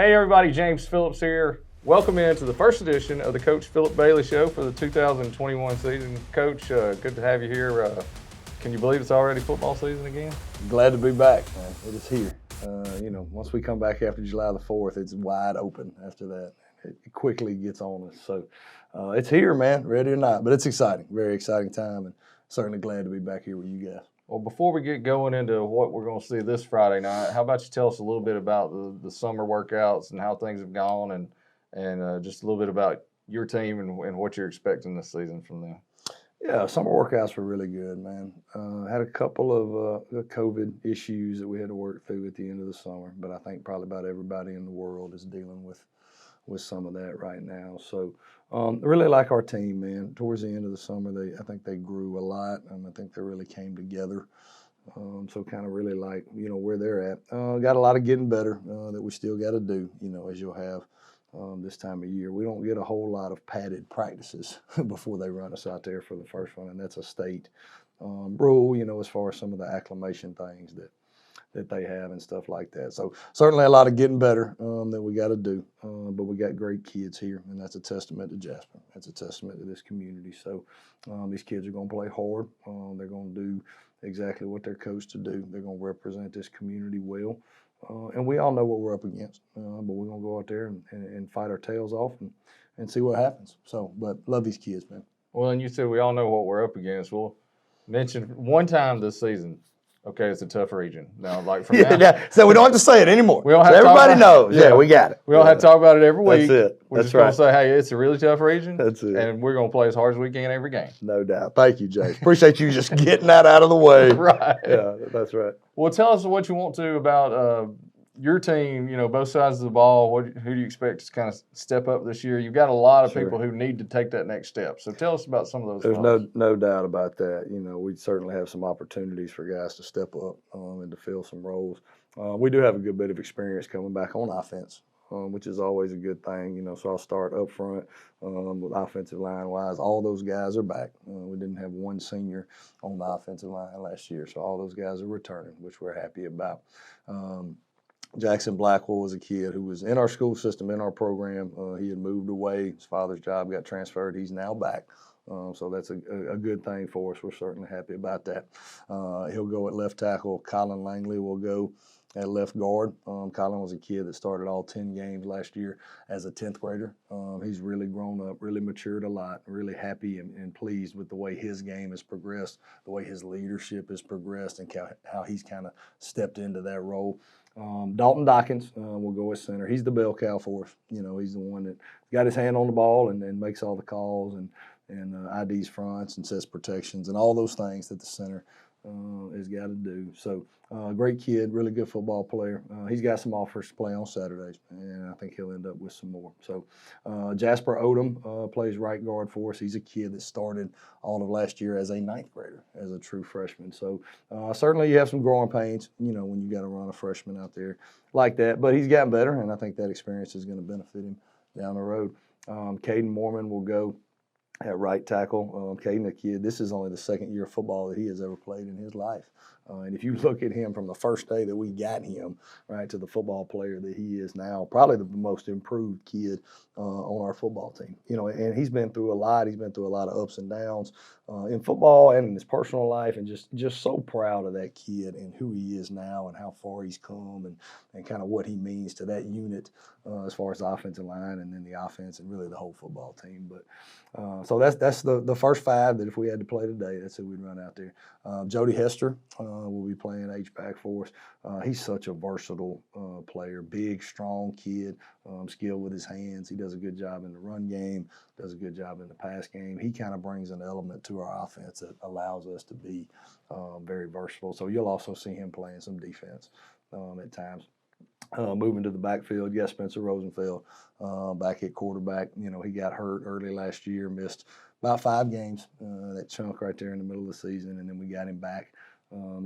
Hey everybody, James Phillips here. Welcome into the first edition of the Coach Philip Bailey Show for the 2021 season. Coach, good to have you here. Can you believe it's already football season again? Glad to be back, man. It is here. Once we come back after July the 4th, it's wide open after that. It quickly gets on us. So it's here, man, ready or not. But it's exciting, very exciting time, and certainly glad to be back here with you guys. Well, before we get going into what we're going to see this Friday night, how about you tell us a little bit about the summer workouts and how things have gone, and just a little bit about your team and what you're expecting this season from them. Yeah, summer workouts were really good, man. Had a couple of COVID issues that we had to work through at the end of the summer, but I think probably about everybody in the world is dealing with some of that right now. So really like our team, man. Towards the end of the summer, I think they grew a lot, and I think they really came together. So kind of really like, where they're at. Got a lot of getting better that we still got to do, as you'll have this time of year. We don't get a whole lot of padded practices before they run us out there for the first one, and that's a state rule, as far as some of the acclimation things that they have and stuff like that. So certainly a lot of getting better that we got to do, but we got great kids here, and that's a testament to Jasper. That's a testament to this community. So these kids are going to play hard. They're going to do exactly what they're coached to do. They're going to represent this community well, and we all know what we're up against, but we're going to go out there and fight our tails off and see what happens. So, but love these kids, man. Well, and you said we all know what we're up against. We'll mention one time this season. Okay, it's a tough region. Now, like from now, so we don't have to say it anymore. We don't have so to everybody knows. Yeah, we got it. We don't have to talk about it every week. That's it. We're just going to say, hey, it's a really tough region. That's it. And we're going to play as hard as we can every game. No doubt. Thank you, James. Appreciate you just getting that out of the way. Right. Yeah, that's right. Well, tell us what you want to about your team, both sides of the ball. Who do you expect to kind of step up this year? You've got a lot of people who need to take that next step. So tell us about some of those. There's no doubt about that. We certainly have some opportunities for guys to step up and to fill some roles. We do have a good bit of experience coming back on offense, which is always a good thing. So I'll start up front with offensive line-wise. All those guys are back. We didn't have one senior on the offensive line last year, so all those guys are returning, which we're happy about. Jackson Blackwell was a kid who was in our school system, in our program. He had moved away. His father's job got transferred. He's now back. So that's a good thing for us. We're certainly happy about that. He'll go at left tackle. Colin Langley will go at left guard. Colin was a kid that started all 10 games last year as a 10th grader. He's really grown up, really matured a lot, really happy and pleased with the way his game has progressed, the way his leadership has progressed, and how he's kind of stepped into that role. Dalton Dawkins will go at center. He's the bell cow for us. He's the one that got his hand on the ball and makes all the calls and IDs fronts and sets protections and all those things that the center has got to do. So great kid, really good football player. He's got some offers to play on Saturdays, and I think he'll end up with some more. So Jasper Odom plays right guard for us. He's a kid that started all of last year as a 9th grader, as a true freshman. So certainly you have some growing pains, when you got to run a freshman out there like that. But he's gotten better, and I think that experience is going to benefit him down the road. Caden Mormon will go at right tackle. Caden, a kid, this is only the second year of football that he has ever played in his life. And if you look at him from the first day that we got him, right, to the football player that he is now, probably the most improved kid on our football team. And he's been through a lot. He's been through a lot of ups and downs in football and in his personal life, and just so proud of that kid and who he is now and how far he's come and kind of what he means to that unit as far as the offensive line and then the offense and really the whole football team. But so that's the first 5 that if we had to play today, that's who we'd run out there. Jody Hester will be playing H-back for us. He's such a versatile player, big, strong kid, skilled with his hands. He does a good job in the run game, does a good job in the pass game. He kind of brings an element to our offense that allows us to be very versatile. So you'll also see him playing some defense at times. Moving to the backfield, you got Spencer Rosenfeld back at quarterback. He got hurt early last year, missed about 5 games, that chunk right there in the middle of the season, and then we got him back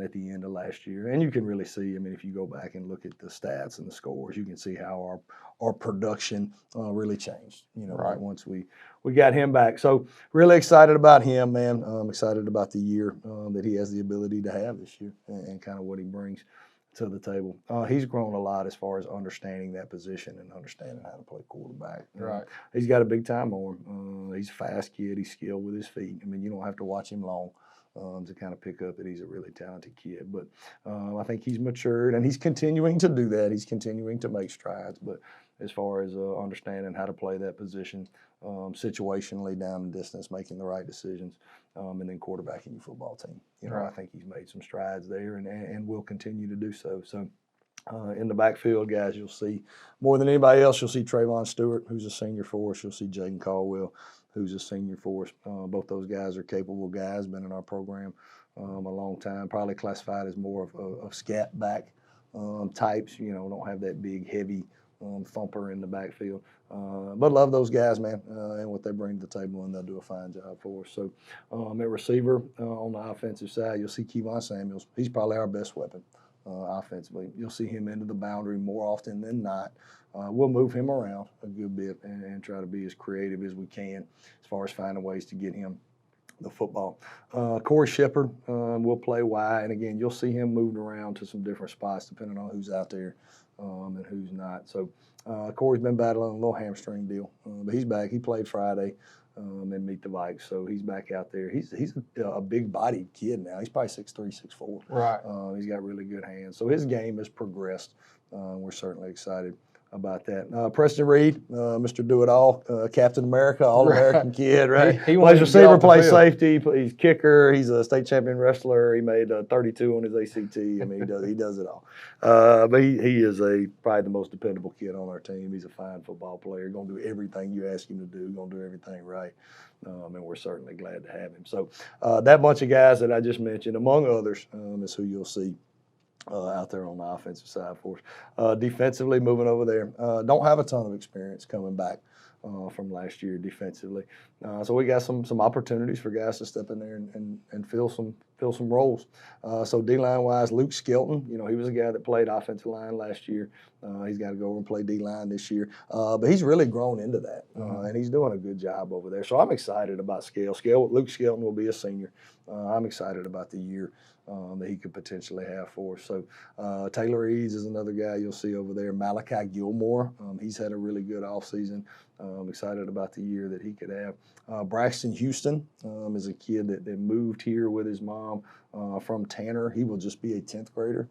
at the end of last year. And you can really see, if you go back and look at the stats and the scores, you can see how our production really changed, right once we got him back. So really excited about him, man. I'm excited about the year that he has the ability to have this year and kind of what he brings to the table. He's grown a lot as far as understanding that position and understanding how to play quarterback. Right. He's got a big time on him. He's a fast kid. He's skilled with his feet. I mean, you don't have to watch him long to kind of pick up that he's a really talented kid. But I think he's matured, and he's continuing to do that. He's continuing to make strides. But as far as understanding how to play that position situationally down the distance, making the right decisions, and then quarterbacking your football team. Right. I think he's made some strides there and will continue to do so. So in the backfield, guys, you'll see more than anybody else, you'll see Trayvon Stewart, who's a senior for us. You'll see Jaden Caldwell, who's a senior for us. Both those guys are capable guys, been in our program a long time, probably classified as more of scat back types, don't have that big, heavy thumper in the backfield. But love those guys, man, and what they bring to the table, and they'll do a fine job for us. So at receiver on the offensive side, you'll see Kevon Samuels. He's probably our best weapon offensively. You'll see him into the boundary more often than not. We'll move him around a good bit and try to be as creative as we can as far as finding ways to get him the football. Corey Shepard will play wide, and again, you'll see him moving around to some different spots depending on who's out there and who's not. So Corey's been battling a little hamstring deal, but he's back. He played Friday and meet the Vikes, so he's back out there. He's a big-bodied kid now. He's probably 6'3", 6'4". Right. He's got really good hands. So his game has progressed. We're certainly excited about that. Preston Reid, Mr. Do-It-All, Captain America, All-American kid, right? He plays receiver, plays field. safety, he's kicker. He's a state champion wrestler. He made 32 on his ACT. I mean, he does it all. But he is probably the most dependable kid on our team. He's a fine football player. Going to do everything you ask him to do. Going to do everything right. And we're certainly glad to have him. So that bunch of guys that I just mentioned, among others, is who you'll see out there on the offensive side for us. Defensively, moving over there, don't have a ton of experience coming back from last year defensively. So we got some opportunities for guys to step in there and fill some roles. So D-line wise, Luke Skelton, he was a guy that played offensive line last year. He's got to go over and play D-line this year. But he's really grown into that, and he's doing a good job over there. So I'm excited about Luke Skelton will be a senior. I'm excited about the year that he could potentially have for us. So Taylor Eads is another guy you'll see over there. Malachi Gilmore, he's had a really good offseason. I'm excited about the year that he could have. Braxton Houston is a kid that moved here with his mom from Tanner. He will just be a 10th grader.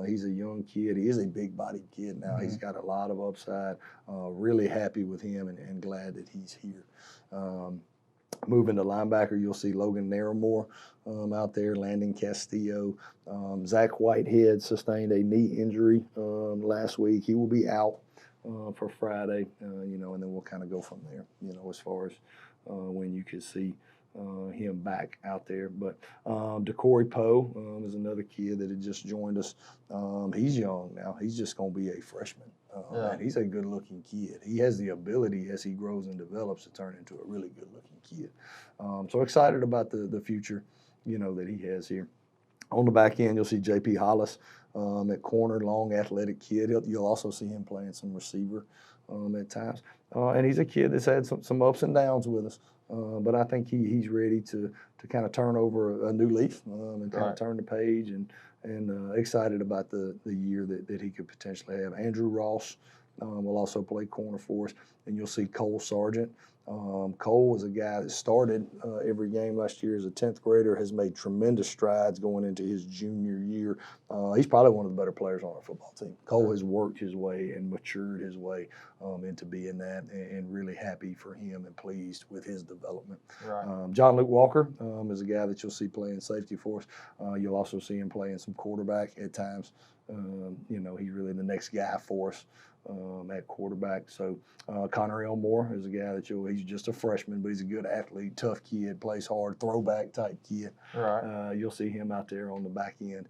He's a young kid. He is a big-bodied kid now. He's got a lot of upside. Really happy with him and glad that he's here. Moving to linebacker, you'll see Logan Narramore out there, Landon Castillo. Zach Whitehead sustained a knee injury last week. He will be out for Friday, and then we'll kind of go from there, as far as when you can see him back out there. But Decory Poe is another kid that had just joined us. He's young now. He's just going to be a freshman. And he's a good-looking kid. He has the ability, as he grows and develops, to turn into a really good-looking kid. So excited about the future, that he has here. On the back end, you'll see J.P. Hollis at corner, long, athletic kid. You'll also see him playing some receiver at times. And he's a kid that's had some ups and downs with us. But I think he's ready to kind of turn over a new leaf and kind of turn the page and excited about the year that he could potentially have. Andrew Ross will also play corner for us. And you'll see Cole Sargent. Cole was a guy that started every game last year as a 10th grader, has made tremendous strides going into his junior year. He's probably one of the better players on our football team. Cole has worked his way and matured his way into being that, and really happy for him and pleased with his development. Right. John Luke Walker is a guy that you'll see playing safety for us. You'll also see him playing some quarterback at times. He's really the next guy for us at quarterback. So Conor Elmore is a guy that he's just a freshman, but he's a good athlete, tough kid, plays hard, throwback type kid. Right. You'll see him out there on the back end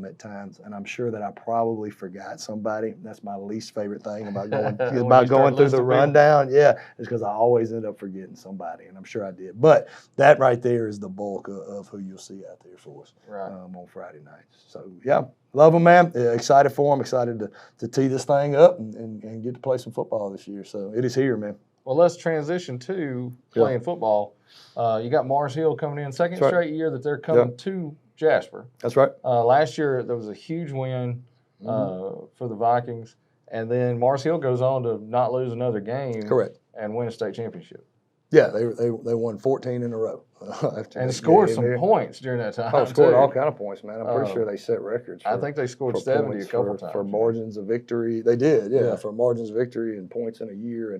at times. And I'm sure that I probably forgot somebody. That's my least favorite thing about going through the rundown. Yeah, is because I always end up forgetting somebody, and I'm sure I did. But that right there is the bulk of who you'll see out there for us on Friday nights. So, yeah, love them, man. Excited for them. Excited to tee this thing up and get to play some football this year. So it is here, man. Well, let's transition to playing football. You got Mars Hill coming in, second straight year that they're coming to Jasper. That's right. Last year, there was a huge win for the Vikings. And then Mars Hill goes on to not lose another game. Correct. And win a state championship. Yeah, they won 14 in a row. And scored some points during that time. Oh, scored all kind of points, man. I'm pretty sure they set records. I think they scored 70 a couple times. For margins of victory. They did, yeah, for margins of victory and points in a year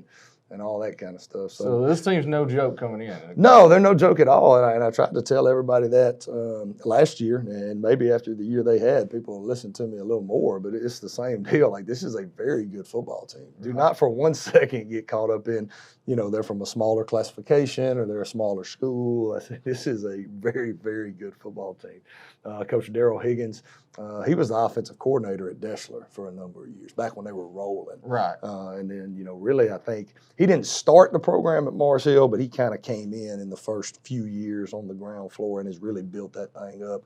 and all that kind of stuff. So this team's no joke coming in. No, they're no joke at all. And I tried to tell everybody that last year, and maybe after the year they had, people will listen to me a little more, but it's the same deal. Like, this is a very good football team. Do not for 1 second get caught up in, they're from a smaller classification or they're a smaller school. I said, this is a very, very good football team. Coach Darrell Higgins, he was the offensive coordinator at Deschler for a number of years, back when they were rolling. Right. And then, really, I think he didn't start the program at Mars Hill, but he kind of came in the first few years on the ground floor and has really built that thing up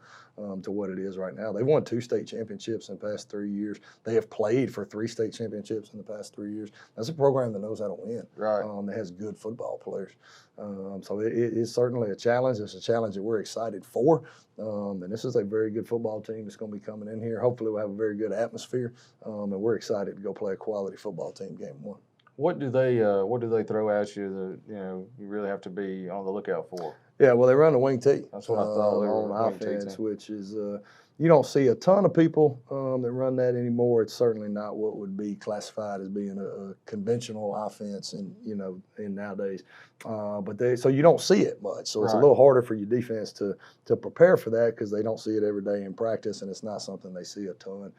to what it is right now. They've won 2 state championships in the past 3 years. They have played for 3 state championships in the past 3 years. That's a program that knows how to win. Right. That has good football players. So it's certainly a challenge. It's a challenge that we're excited for. And this is a very good football team that's going to be coming in here. Hopefully we'll have a very good atmosphere. And we're excited to go play a quality football team game 1. What do they throw at you that you really have to be on the lookout for? Yeah, well, they run the wing T. That's what I thought. On offense, which is you don't see a ton of people that run that anymore. It's certainly not what would be classified as being a conventional offense, in nowadays. So you don't see it much. So it's a little harder for your defense to prepare for that because they don't see it every day in practice, and it's not something they see a ton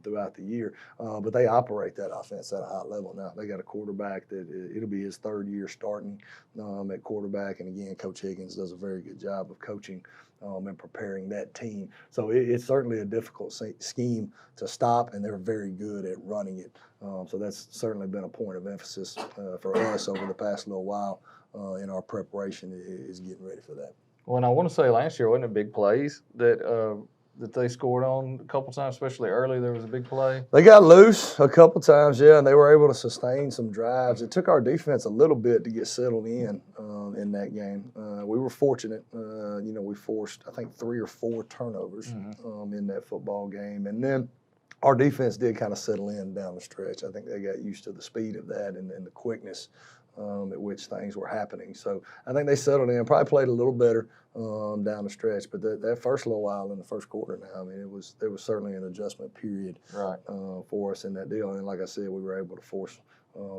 throughout the year. But they operate that offense at a high level now. They got a quarterback that it'll be his 3rd year starting at quarterback, and again, Coach Higgins does a very good job of coaching and preparing that team. So it's certainly a difficult scheme to stop, and they're very good at running it. So that's certainly been a point of emphasis for us over the past little while in our preparation is getting ready for that. Well, and I want to say last year, wasn't it big plays that they scored on a couple times, especially early? There was a big play. They got loose a couple times, yeah, and they were able to sustain some drives. It took our defense a little bit to get settled in that game. We were fortunate. We forced, I think, 3 or 4 turnovers in that football game. And then our defense did kind of settle in down the stretch. I think they got used to the speed of that and the quickness at which things were happening. So I think they settled in, probably played a little better down the stretch. But that first little while in the first quarter now, I mean, there was certainly an adjustment period for us in that deal. And like I said, we were able to force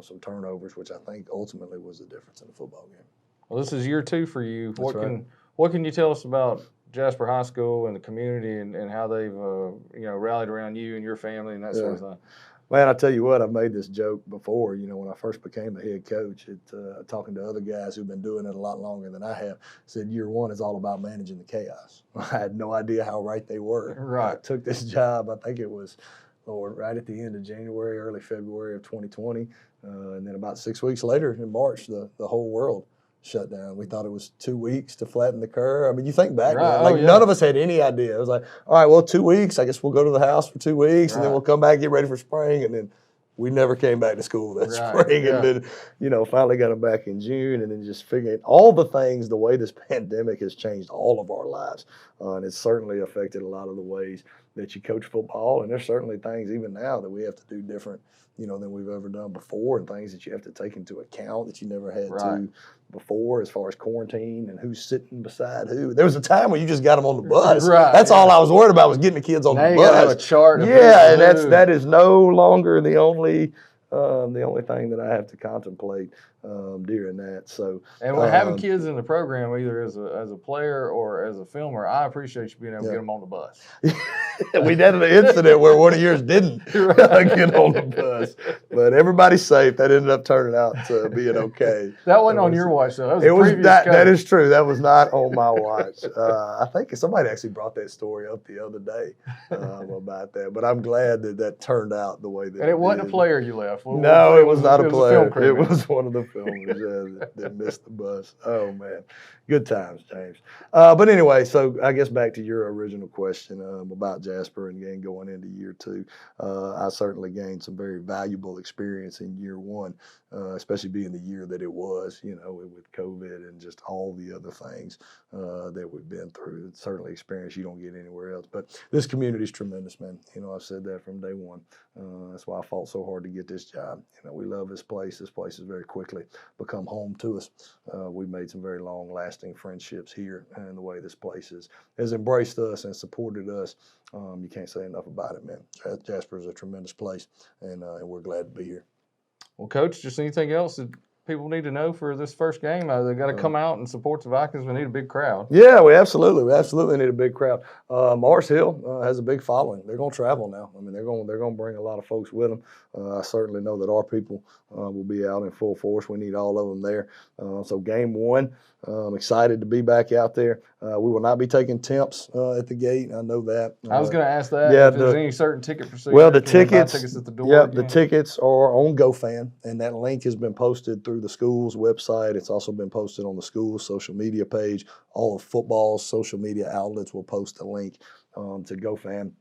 some turnovers, which I think ultimately was the difference in the football game. Well, this is year 2 for you. That's What can you tell us about Jasper High School and the community and how they've rallied around you and your family and that sort of thing? Man, I tell you what, I've made this joke before. When I first became a head coach, talking to other guys who've been doing it a lot longer than I have, said year 1 is all about managing the chaos. I had no idea how right they were. Right. I took this job, I think it was, right at the end of January, early February of 2020. And then about 6 weeks later in March, the whole world shut down. We thought it was 2 weeks to flatten the curve. I mean, you think back, man, none of us had any idea. It was like, all right, well, 2 weeks. I guess we'll go to the house for 2 weeks, and then we'll come back and get ready for spring. And then we never came back to school that spring. And then, finally got them back in June, and then just figuring all the things, the way this pandemic has changed all of our lives. And it's certainly affected a lot of the ways that you coach football. And there's certainly things even now that we have to do different, than we've ever done before, and things that you have to take into account that you never had to before, as far as quarantine and who's sitting beside who. There was a time when you just got them on the bus. That's all I was worried about, was getting the kids on the bus. You gotta have a chart. And that is no longer the only thing that I have to contemplate during that. So, and when having kids in the program, either as a player or as a filmer, I appreciate you being able to get them on the bus. We had an incident where one of yours didn't get on the bus, but everybody's safe. That ended up turning out to being okay. That wasn't on your watch, though. That is true. That was not on my watch. I think somebody actually brought that story up the other day about that. But I'm glad that turned out the way that. And it wasn't a player you left. No, it was not a player. Film It was one of the filmers that missed the bus. Oh, man. Good times, James. But anyway, so I guess back to your original question about Jasper and going into year 2. I certainly gained some very valuable experience in year 1, especially being the year that it was, with COVID and just all the other things that we've been through. It's certainly experience you don't get anywhere else. But this community is tremendous, man. I've said that from day one. That's why I fought so hard to get this job. We love this place. This place has very quickly become home to us. We've made some very long-lasting friendships here, and the way this place has embraced us and supported us, you can't say enough about it, man. Jasper is a tremendous place, and we're glad to be here. Well, Coach, just anything else that people need to know for this first game? They got to come out and support the Vikings. We need a big crowd. Yeah, we absolutely need a big crowd. Mars Hill has a big following. They're going to travel now. I mean, they're going to bring a lot of folks with them. I certainly know that our people will be out in full force. We need all of them there. So game 1, I'm excited to be back out there. We will not be taking temps at the gate. I know that. I was going to ask that. Yeah, if there's any certain ticket procedure. Well, the tickets at the door. Yeah, the tickets are on GoFan, and that link has been posted through the school's website. It's also been posted on the school's social media page. All of football's social media outlets will post a link to GoFan.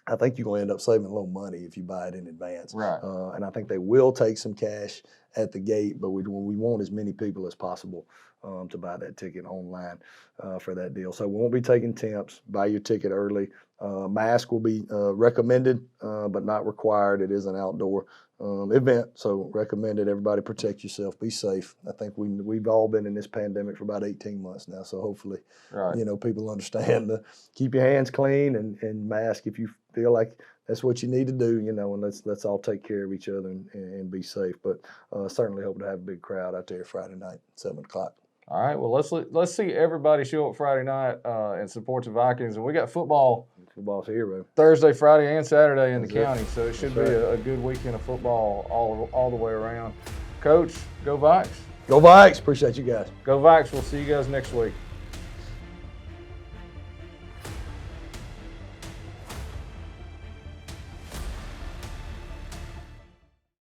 I think you're going to end up saving a little money if you buy it in advance. Right. And I think they will take some cash at the gate, but we want as many people as possible to buy that ticket online for that deal. So we won't be taking temps. Buy your ticket early. Mask will be recommended, but not required. It is an outdoor event, so recommended. Everybody protect yourself. Be safe. I think we've all been in this pandemic for about 18 months now, so hopefully, people understand to keep your hands clean and mask if you feel like that's what you need to do, and let's all take care of each other and be safe. But certainly hope to have a big crowd out there Friday night, 7 o'clock. All right, well, let's see everybody show up Friday night and support the Vikings. And we got football. Football's here, man. Thursday, Friday, and Saturday in the That's county, so it should That's be right. a good weekend of football all the way around. Coach, go Vikes. Go Vikes. Appreciate you guys. Go Vikes. We'll see you guys next week.